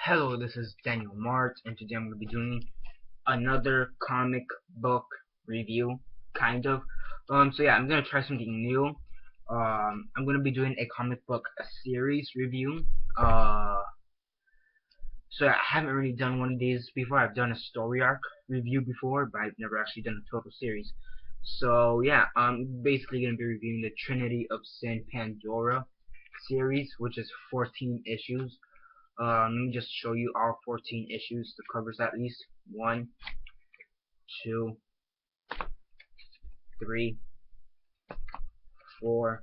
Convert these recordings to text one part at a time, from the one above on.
Hello, this is Daniel Mart, and today I'm going to be doing another comic book review, kind of. So yeah, I'm going to try something new. I'm going to be doing a comic book series review. So yeah, I haven't really done one of these before. I've done a story arc review before, but I've never actually done a total series. So yeah, I'm basically going to be reviewing the Trinity of Sin Pandora series, which is 14 issues. Let me just show you all 14 issues, the covers at least. 1, 2, 3, 4,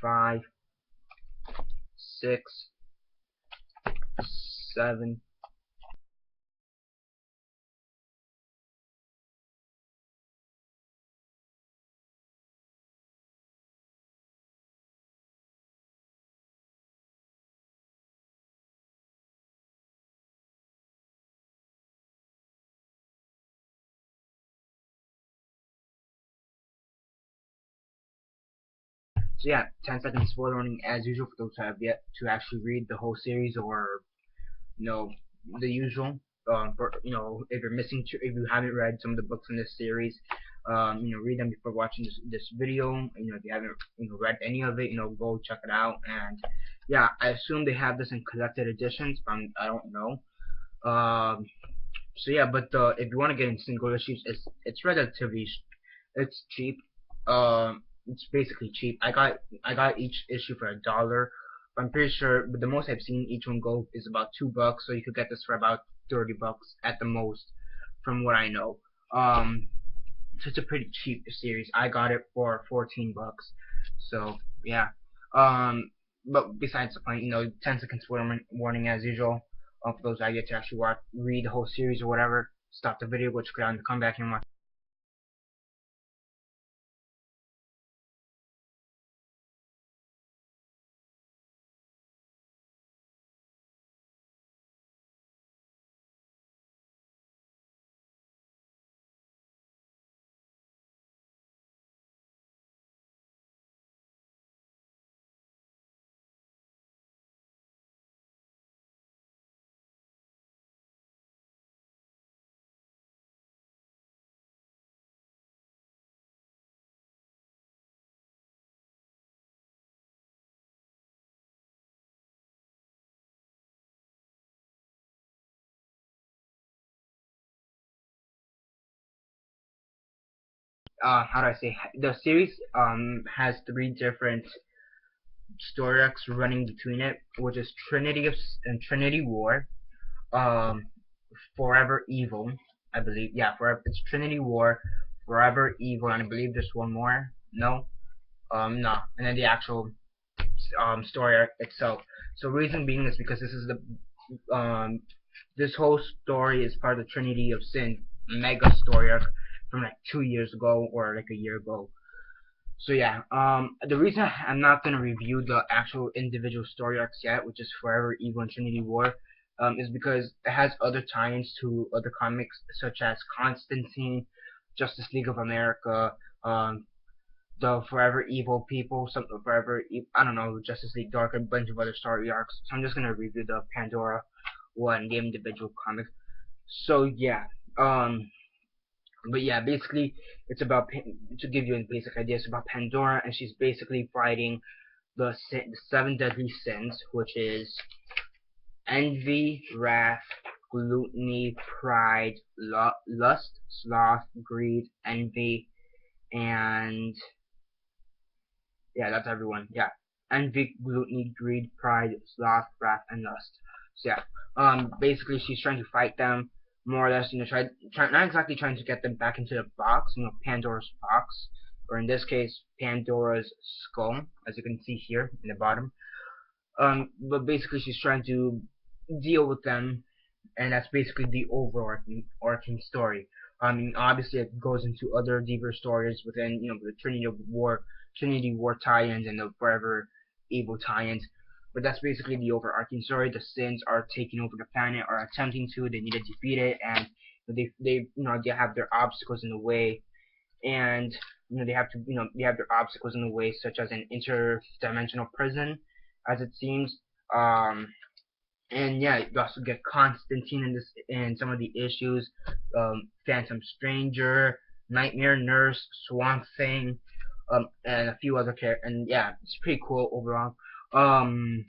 5, 6, 7. So yeah, 10-second spoiler warning as usual for those who have yet to actually read the whole series, or you know, the usual. For if you're missing, if you haven't read some of the books in this series, read them before watching this video. If you haven't read any of it, go check it out. And yeah, I assume they have this in collected editions, but I don't know. So yeah, but if you want to get in single issues, it's relatively it's cheap. It's basically cheap. I got each issue for $1. I'm pretty sure, but the most I've seen each one go is about $2, so you could get this for about $30 at the most, from what I know. So it's a pretty cheap series. I got it for $14. So yeah. But besides the point, 10 second spoiler warning as usual. For those I get to actually read the whole series or whatever, stop the video, go check it out, and come back and watch. How do I say? The series has 3 different story arcs running between it, which is Trinity and Trinity War, um, Forever Evil, I believe. Yeah, forever. It's Trinity War, Forever Evil, and I believe there's one more. No, no, and then the actual story arc itself. So reason being is because this whole story is part of the Trinity of Sin mega story arc from like 2 years ago or like a year ago. So yeah, the reason I'm not gonna review the actual individual story arcs yet, which is Forever Evil and Trinity War, is because it has other tie-ins to other comics such as Constantine, Justice League of America, the Forever Evil people, I don't know, Justice League Dark, a bunch of other story arcs. So I'm just gonna review the Pandora one, the individual comics. So yeah, but yeah, basically it's about, to give you a basic idea, it's about Pandora, and she's basically fighting the 7 deadly sins, which is envy, wrath, gluttony, pride, lust, sloth, greed, envy, and yeah, that's everyone. Yeah, envy, gluttony, greed, pride, sloth, wrath, and lust. So yeah, basically she's trying to fight them, more or less. Not exactly trying to get them back into the box, Pandora's box, or in this case, Pandora's skull, as you can see here in the bottom. But basically she's trying to deal with them, and that's basically the overarching story. I mean, obviously it goes into other deeper stories within, the Trinity War tie-ins and the Forever Evil tie-ins. But that's basically the overarching story. The Sins are taking over the planet, are attempting to. They need to defeat it, and they have their obstacles in the way, and they have their obstacles in the way, such as an interdimensional prison, as it seems. Um, And yeah, you also get Constantine in this in some of the issues, Phantom Stranger, Nightmare Nurse, Swamp Thing, and a few other characters. And yeah, it's pretty cool overall. Um,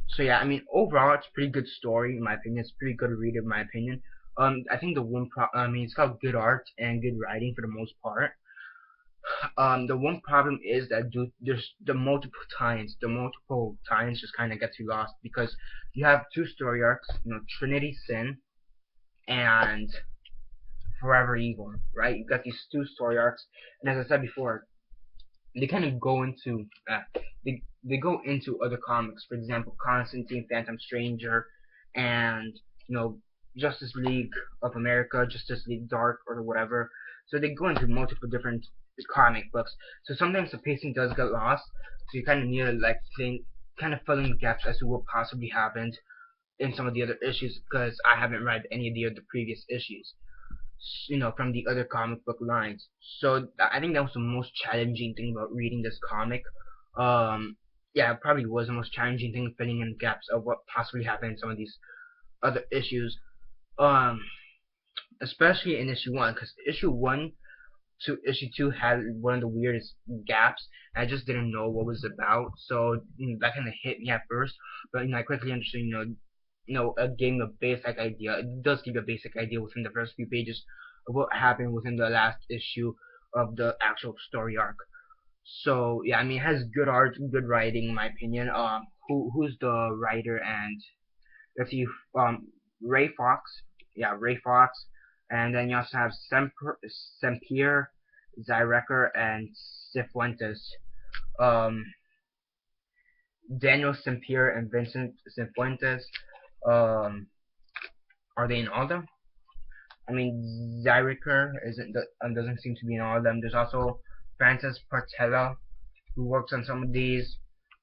so yeah, I mean overall it's a pretty good story in my opinion. It's a pretty good read in my opinion. I think the one I mean it's got good art and good writing for the most part. The one problem is that there's the multiple tie-ins just kind of gets you lost because you have two story arcs, Trinity Sin and Forever Evil, right? You got these two story arcs, and as I said before, they kind of go into they go into other comics. For example, Constantine Phantom Stranger, and you know Justice League of America, Justice League Dark, or whatever. So they go into multiple different comic books. So sometimes the pacing does get lost. So you kind of need to like kind of fill in the gaps as to what possibly happened in some of the other issues because I haven't read any of the other previous issues, from the other comic book lines. So I think that was the most challenging thing about reading this comic. Yeah, it probably was the most challenging thing, filling in the gaps of what possibly happened in some of these other issues. Um, Especially in issue one, because issue one to issue two had one of the weirdest gaps. And I just didn't know what was about, so that kind of hit me at first. But I quickly understood. It gave me a basic idea. It does give you a basic idea within the first few pages of what happened within the last issue of the actual story arc. So yeah, I mean, it has good art, good writing, in my opinion. Who's the writer? And let's see, Ray Fox. Yeah, Ray Fox. And then you also have Sempier, Zyrecker, and Cifuentes. Um, Daniel Sempier and Vincent Cifuentes. Um, are they in all of them? I mean, Zyrecker doesn't seem to be in all of them. There's also Francis Partella, who works on some of these.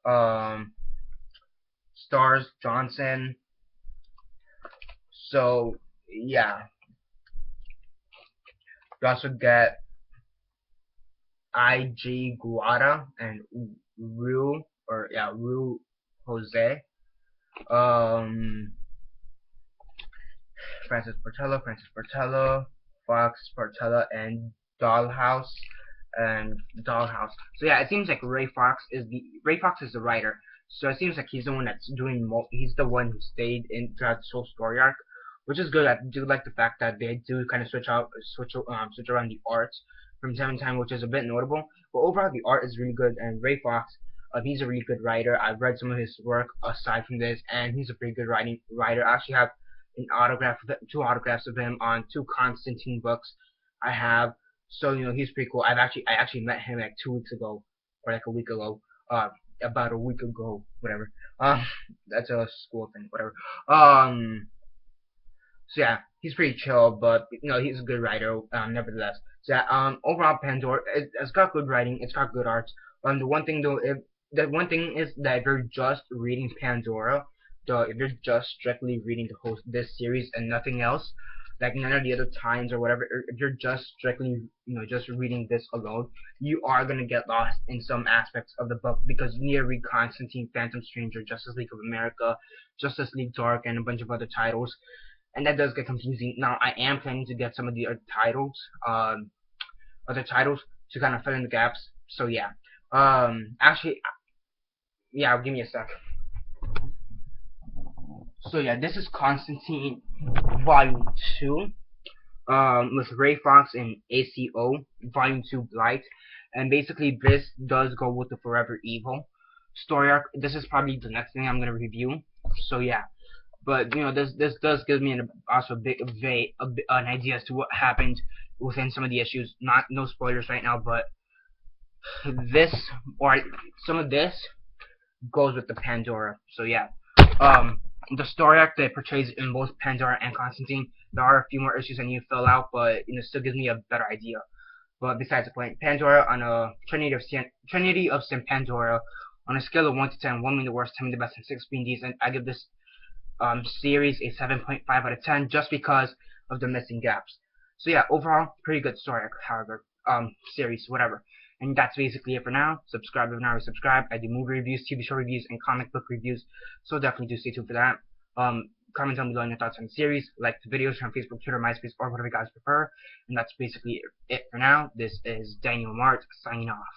Um, Stars Johnson. So yeah, you also get I.G. Guada and Rue Jose. Francis Portella, Fox Portella, and Dollhouse. So yeah, it seems like Ray Fox is the writer. So it seems like he's the one that's doing he's the one who stayed in throughout this whole story arc, which is good. I do like the fact that they do kind of switch around the arts from time to time, which is a bit notable. But overall, the art is really good, and Ray Fox, he's a really good writer. I've read some of his work aside from this, and he's a pretty good writer. I actually have two autographs of him on two Constantine books. I have. So he's pretty cool. I actually met him like 2 weeks ago, or like a week ago. About a week ago, whatever. That's a school thing, whatever. So yeah, he's pretty chill, but he's a good writer, nevertheless. So yeah, overall, Pandora, it's got good writing, it's got good art. The one thing though, the one thing is that if you're just reading Pandora, if you're just strictly reading this series and nothing else, like none of the other times or whatever, if you're just strictly, just reading this alone, you are gonna get lost in some aspects of the book because you need to read Constantine, Phantom Stranger, Justice League of America, Justice League Dark, and a bunch of other titles, and that does get confusing. Now, I am planning to get some of the other titles to kind of fill in the gaps. So yeah, actually, yeah, give me a sec. So yeah, this is Constantine Volume 2, with Ray Fox and ACO, Volume 2 Blight, and basically this does go with the Forever Evil story arc. This is probably the next thing I'm gonna review. So yeah, but this does give me also an idea as to what happened within some of the issues. No spoilers right now, but this or some of this goes with the Pandora. So yeah, the story arc that portrays in both Pandora and Constantine, there are a few more issues I need to fill out, but it still gives me a better idea. But besides the point, Pandora on a Trinity of Sin Pandora on a scale of 1 to 10, 1 being the worst, 10 being the best, and 6 being decent, I give this series a 7.5 out of 10 just because of the missing gaps. So yeah, overall, pretty good story arc, however, series, whatever. And that's basically it for now. Subscribe if you're not already subscribed. I do movie reviews, TV show reviews, and comic book reviews, so definitely do stay tuned for that. Comment down below on your thoughts on the series. Like the videos from Facebook, Twitter, MySpace, or whatever you guys prefer. And that's basically it for now. This is Daniel Mart signing off.